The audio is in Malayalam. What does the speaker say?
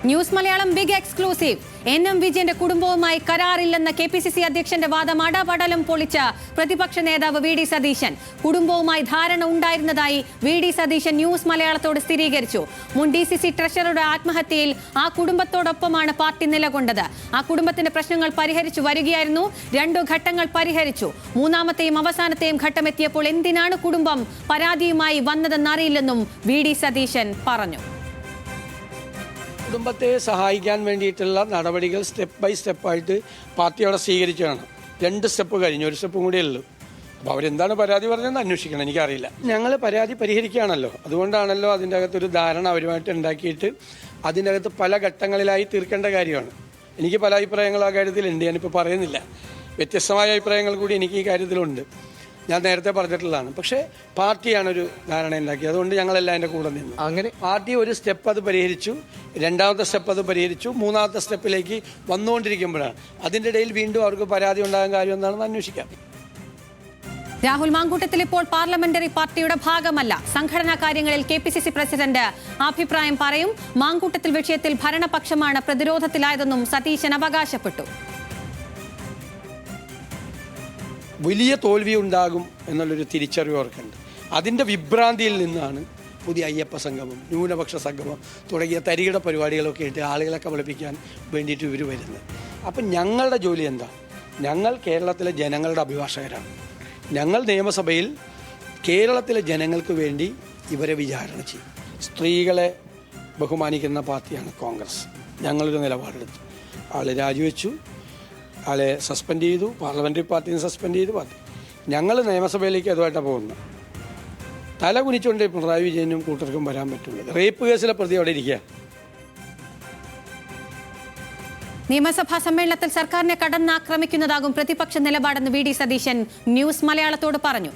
News Malayalam big exclusive. N M. വിജയന്റെ കുടുംബവുമായി കരാറില്ലെന്ന KPCC അധ്യക്ഷന്റെ വാദം അടപടലം പൊളിച്ച പ്രതിപക്ഷ നേതാവ് വി ഡി സതീശൻ. കുടുംബവുമായി ധാരണ ഉണ്ടായിരുന്നതായി വി ഡി സതീശൻ ന്യൂസ് മലയാളത്തോട് സ്ഥിരീകരിച്ചു. മുൻ DCC ട്രഷററുടെ ആത്മഹത്യയിൽ ആ കുടുംബത്തോടൊപ്പമാണ് പാർട്ടി നിലകൊണ്ടത്. ആ കുടുംബത്തിന്റെ പ്രശ്നങ്ങൾ പരിഹരിച്ചു വരികയായിരുന്നു. 2 ഘട്ടങ്ങൾ പരിഹരിച്ചു. മൂന്നാമത്തെയും അവസാനത്തെയും ഘട്ടം എത്തിയപ്പോൾ എന്തിനാണ് കുടുംബം പരാതിയുമായി വന്നതെന്നറിയില്ലെന്നും വി ഡി സതീശൻ പറഞ്ഞു. കുടുംബത്തെ സഹായിക്കാൻ വേണ്ടിയിട്ടുള്ള നടപടികൾ സ്റ്റെപ്പ് ബൈ സ്റ്റെപ്പായിട്ട് പാർട്ടി അവിടെ സ്വീകരിച്ചതാണ്. 2 സ്റ്റെപ്പ് കഴിഞ്ഞു, 1 സ്റ്റെപ്പും കൂടെ ഉള്ളൂ. അപ്പോൾ അവരെന്താണ് പരാതി പറഞ്ഞതെന്ന് അന്വേഷിക്കണം, എനിക്കറിയില്ല. ഞങ്ങൾ പരാതി പരിഹരിക്കുകയാണല്ലോ, അതുകൊണ്ടാണല്ലോ അതിൻ്റെ അകത്തൊരു ധാരണ അവരുമായിട്ട് ഉണ്ടാക്കിയിട്ട് അതിൻ്റെ അകത്ത് പല ഘട്ടങ്ങളിലായി തീർക്കേണ്ട കാര്യമാണ്. എനിക്ക് പല അഭിപ്രായങ്ങൾ ആ കാര്യത്തിലുണ്ട്, ഞാനിപ്പോൾ പറയുന്നില്ല. വ്യത്യസ്തമായ അഭിപ്രായങ്ങൾ കൂടി എനിക്ക് ഈ കാര്യത്തിലുണ്ട്, ഞാൻ നേരത്തെ പറഞ്ഞിട്ടുള്ളതാണ്. പക്ഷേ പാർട്ടിയാണൊരു ധാരണ ഉണ്ടാക്കിയത്, അതുകൊണ്ട് ഞങ്ങളെല്ലാം എൻ്റെ കൂടെ നിന്നു. അങ്ങനെ പാർട്ടി ഒരു സ്റ്റെപ്പ് അത് പരിഹരിച്ചു, 2ാമത്തെ സ്റ്റെപ്പ് അത് പരിഹരിച്ചു, 3ാമത്തെ സ്റ്റെപ്പിലേക്ക് വന്നുകൊണ്ടിരിക്കുമ്പോഴാണ് അതിൻ്റെ ഇടയിൽ വീണ്ടും അവർക്ക് പരാതി ഉണ്ടാകാൻ കാര്യം എന്താണെന്ന് അന്വേഷിക്കാം. രാഹുൽ മാങ്കൂട്ടത്തിൽ ഇപ്പോൾ പാർലമെന്ററി പാർട്ടിയുടെ ഭാഗമല്ല. സംഘടനാ കാര്യങ്ങളിൽ KPCC പ്രസിഡന്റ് അഭിപ്രായം പറയും. മാങ്കൂട്ടത്തിൽ വിഷയത്തിൽ ഭരണപക്ഷമാണ് പ്രതിരോധത്തിലായതെന്നും സതീശൻ അവകാശപ്പെട്ടു. വലിയ തോൽവി ഉണ്ടാകും എന്നുള്ളൊരു തിരിച്ചറിവ് അവർക്കുണ്ട്. അതിൻ്റെ വിഭ്രാന്തിയിൽ നിന്നാണ് പുതിയ അയ്യപ്പ സംഗമം, ന്യൂനപക്ഷ സംഗമം തുടങ്ങിയ തരികിട പരിപാടികളൊക്കെ ആയിട്ട് ആളുകളെ കബളിപ്പിക്കാൻ വേണ്ടിയിട്ട് ഇവർ വരുന്നത്. അപ്പം ഞങ്ങളുടെ ജോലി എന്താ? ഞങ്ങൾ കേരളത്തിലെ ജനങ്ങളുടെ അഭിഭാഷകരാണ്. ഞങ്ങൾ നിയമസഭയിൽ കേരളത്തിലെ ജനങ്ങൾക്ക് വേണ്ടി ഇവരെ വിചാരണ ചെയ്യും. സ്ത്രീകളെ ബഹുമാനിക്കുന്ന പാർട്ടിയാണ് കോൺഗ്രസ്. ഞങ്ങളൊരു നിലപാടെടുത്തു, ആൾ രാജിവെച്ചു, ആളെ സസ്പെൻഡ് ചെയ്തു, പാർലമെൻ്ററി പാർട്ടിനെ സസ്പെൻഡ് ചെയ്തു. പാർട്ടി ഞങ്ങൾ നിയമസഭയിലേക്ക് അതുമായിട്ടാണ് പോകുന്നത്. തല കുനിച്ചുകൊണ്ട് പിണറായി വിജയനും കൂട്ടർക്കും വരാൻ പറ്റുള്ളൂ. റേപ്പ് കേസിലെ പ്രതി അവിടെ ഇരിക്കുക. നിയമസഭാ സമ്മേളനത്തിൽ സർക്കാരിനെ കടന്നാക്രമിക്കുന്നതാകും പ്രതിപക്ഷ നിലപാടെന്ന് വി ഡി സതീശൻ ന്യൂസ് മലയാളത്തോട് പറഞ്ഞു.